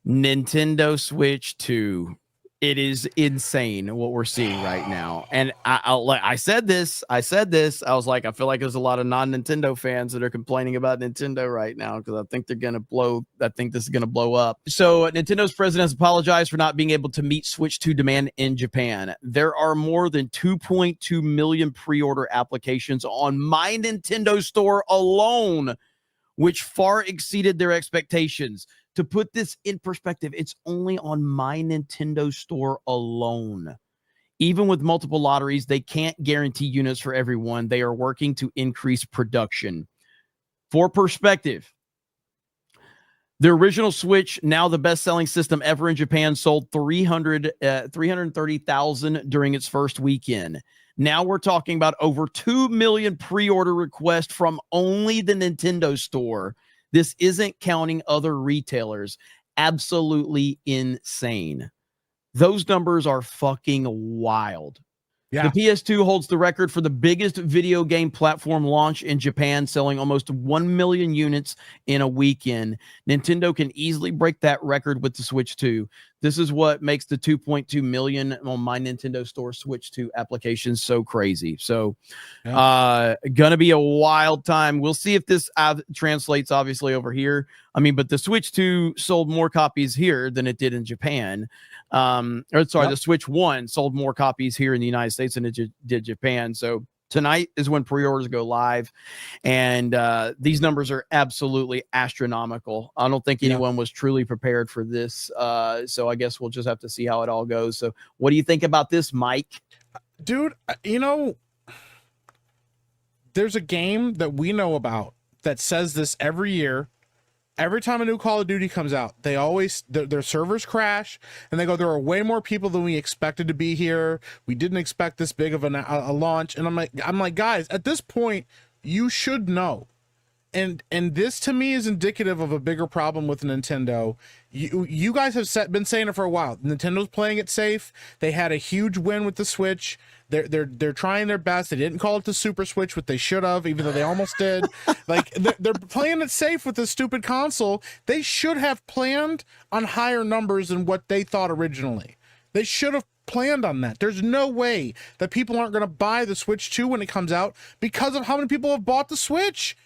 Nintendo Switch 2. It is insane what we're seeing right now. And I said this. I was like, I feel like there's a lot of non-Nintendo fans that are complaining about Nintendo right now because I think this is going to blow up. So Nintendo's president has apologized for not being able to meet Switch 2 demand in Japan. There are more than 2.2 million pre-order applications on My Nintendo Store alone, which far exceeded their expectations. To put this in perspective, it's only on My Nintendo Store alone. Even with multiple lotteries, they can't guarantee units for everyone. They are working to increase production. For perspective, the original Switch, now the best-selling system ever in Japan, sold 330,000 during its first weekend. Now we're talking about over 2 million pre-order requests from only the Nintendo Store. This isn't counting other retailers. Absolutely insane. Those numbers are fucking wild. Yeah. The PS2 holds the record for the biggest video game platform launch in Japan, selling almost 1 million units in a weekend. Nintendo can easily break that record with the Switch 2. This is what makes the 2.2 million on My Nintendo Store Switch 2 applications so crazy. So, gonna be a wild time. We'll see if this translates obviously over here. I mean, but the Switch 2 sold more copies here than it did in Japan. The Switch 1 sold more copies here in the United States than it did Japan. So tonight is when pre-orders go live, and these numbers are absolutely astronomical. I don't think anyone was truly prepared for this. So I guess we'll just have to see how it all goes. So what do you think about this, Mike? Dude, there's a game that we know about that says this every year. Every time a new Call of Duty comes out, they always, their servers crash, and they go, there are way more people than we expected to be here. We didn't expect this big of a launch. And I'm like, guys, at this point, you should know. And this to me is indicative of a bigger problem with Nintendo. You guys have been saying it for a while. Nintendo's playing it safe. They had a huge win with the Switch. They're trying their best. They didn't call it the Super Switch, what they should have, even though they almost did. Like they're playing it safe with this stupid console. They should have planned on higher numbers than what they thought originally. They should have planned on that. There's no way that people aren't going to buy the Switch 2 when it comes out because of how many people have bought the Switch.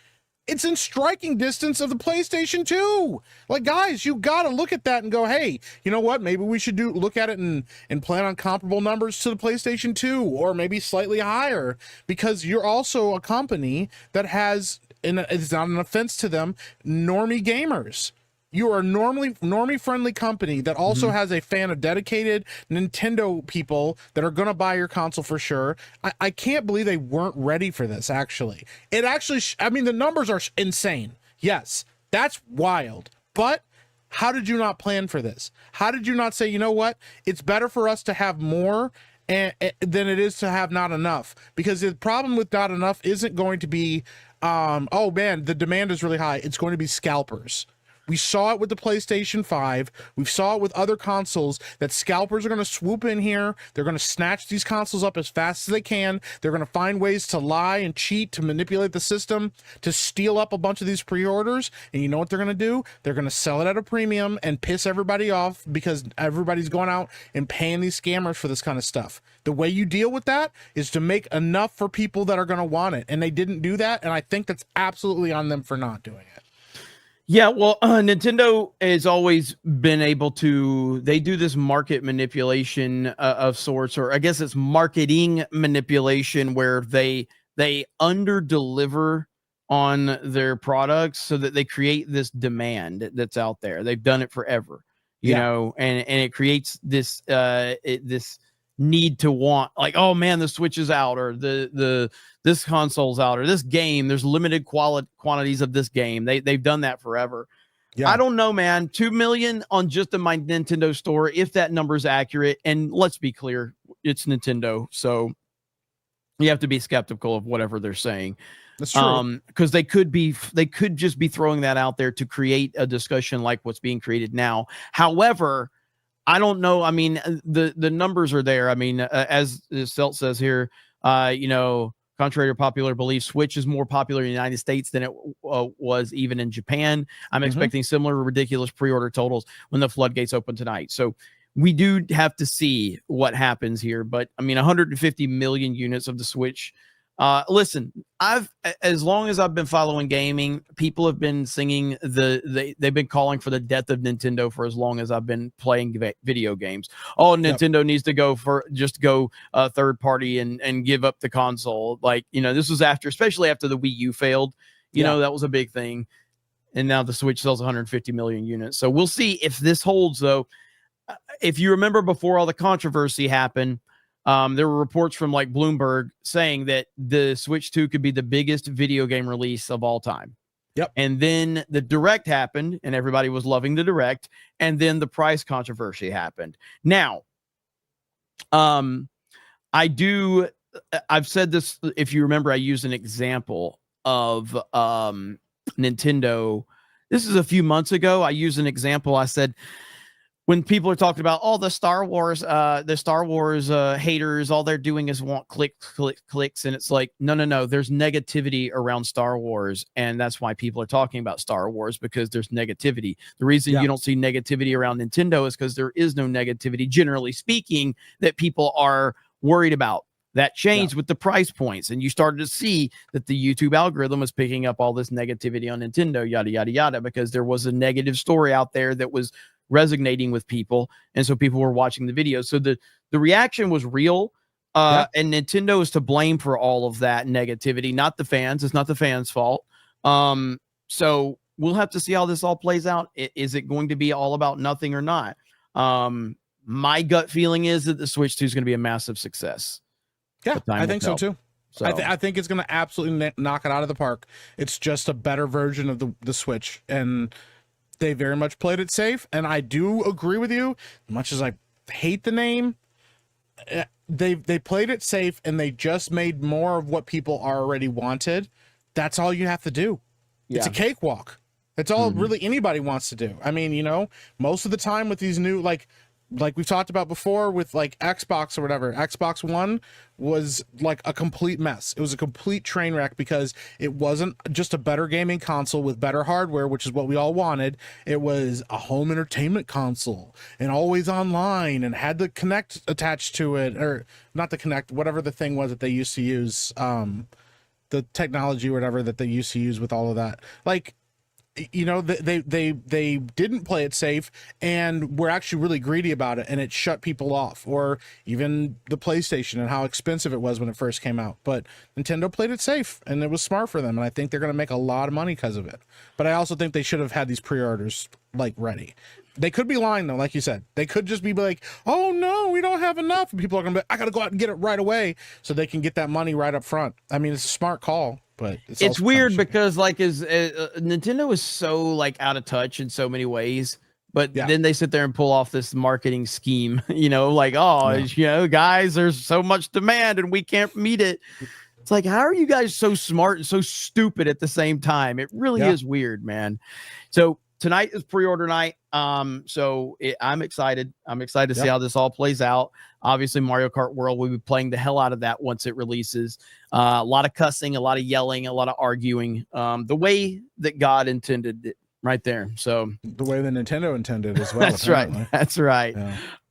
It's in striking distance of the PlayStation 2. Like, guys, you got to look at that and go, hey, you know what? Maybe we should look at it and plan on comparable numbers to the PlayStation 2 or maybe slightly higher, because you're also a company that has, and it's not an offense to them, normie gamers. You are a normie-friendly company that also has a fan of dedicated Nintendo people that are going to buy your console for sure. I can't believe they weren't ready for this, actually. It actually, I mean, the numbers are insane. Yes, that's wild. But how did you not plan for this? How did you not say, you know what? It's better for us to have more than it is to have not enough. Because the problem with not enough isn't going to be, oh man, the demand is really high. It's going to be scalpers. We saw it with the PlayStation 5. We saw it with other consoles, that scalpers are going to swoop in here. They're going to snatch these consoles up as fast as they can. They're going to find ways to lie and cheat, to manipulate the system, to steal up a bunch of these pre-orders. And you know what they're going to do? They're going to sell it at a premium and piss everybody off because everybody's going out and paying these scammers for this kind of stuff. The way you deal with that is to make enough for people that are going to want it. And they didn't do that. And I think that's absolutely on them for not doing it. Yeah, well, Nintendo has always been able to, they do this market manipulation of sorts, or I guess it's marketing manipulation, where they under deliver on their products so that they create this demand that's out there. They've done it forever, you know, and it creates this this need to want, like, oh man, the Switch is out, or this console's out, or this game, there's limited quantities of this game. They've done that forever. I don't know, man. 2 million on just the My Nintendo Store, if that number is accurate. And let's be clear, it's Nintendo, so you have to be skeptical of whatever they're saying. That's true. Because they could just be throwing that out there to create a discussion like what's being created now. However, I don't know. I mean, the numbers are there. I mean, as Selt says here, you know, Contrary to popular belief, Switch is more popular in the United States than it was even in Japan. I'm expecting similar ridiculous pre-order totals when the floodgates open tonight. So we do have to see what happens here. But I mean, 150 million units of the Switch. Listen, as long as I've been following gaming, people have been singing they've been calling for the death of Nintendo for as long as I've been playing video games. Oh, Nintendo needs to go third party and give up the console. Like, this was especially after the Wii U failed, that was a big thing. And now the Switch sells 150 million units. So we'll see if this holds though. If you remember before all the controversy happened, there were reports from like Bloomberg saying that the Switch 2 could be the biggest video game release of all time. Yep. And then the Direct happened and everybody was loving the Direct. And then the price controversy happened. Now, I've said this, if you remember, I used an example of Nintendo. This is a few months ago. I used an example. I said, when people are talking about the Star Wars haters, all they're doing is want clicks. And it's like, no. There's negativity around Star Wars. And that's why people are talking about Star Wars, because there's negativity. The reason you don't see negativity around Nintendo is because there is no negativity, generally speaking, that people are worried about. That changed with the price points. And you started to see that the YouTube algorithm was picking up all this negativity on Nintendo, yada, yada, yada, because there was a negative story out there that was resonating with people, and so people were watching the videos. So the reaction was real, and Nintendo is to blame for all of that negativity, not the fans. It's not the fans' fault. So we'll have to see how this all plays out. Is it going to be all about nothing or not? My gut feeling is that the Switch 2 is going to be a massive success. Yeah, I think so too. So I think it's going to absolutely knock it out of the park. It's just a better version of the Switch, and they very much played it safe. And I do agree with you, much as I hate the name, they played it safe, and they just made more of what people already wanted. That's all you have to do. It's a cakewalk. That's all really anybody wants to do. I mean, most of the time with these new, like we've talked about before with like Xbox or whatever, Xbox One was like a complete mess. It was a complete train wreck because it wasn't just a better gaming console with better hardware, which is what we all wanted. It was a home entertainment console and always online and had the Kinect attached to it, or not the Kinect, whatever the thing was that they used to use, the technology or whatever that they used to use with all of that. Like, they didn't play it safe and were actually really greedy about it, and it shut people off. Or even the PlayStation and how expensive it was when it first came out. But Nintendo played it safe, and it was smart for them, and I think they're going to make a lot of money because of it. But I also think they should have had these pre-orders like ready. They could be lying though, like you said. They could just be like, "Oh no, we don't have enough," and people are going to be, "I got to go out and get it right away," so they can get that money right up front. I mean, it's a smart call. But it's weird because like Nintendo is so like out of touch in so many ways, but then they sit there and pull off this marketing scheme, like, guys, there's so much demand and we can't meet it. It's like, how are you guys so smart and so stupid at the same time? It really is weird, man. So tonight is pre-order night. I'm excited. I'm excited to see how this all plays out. Obviously, Mario Kart World, we'll be playing the hell out of that once it releases. A lot of cussing, a lot of yelling, a lot of arguing. The way that God intended it, right there. So the way that Nintendo intended as well. That's right. That's right. Yeah.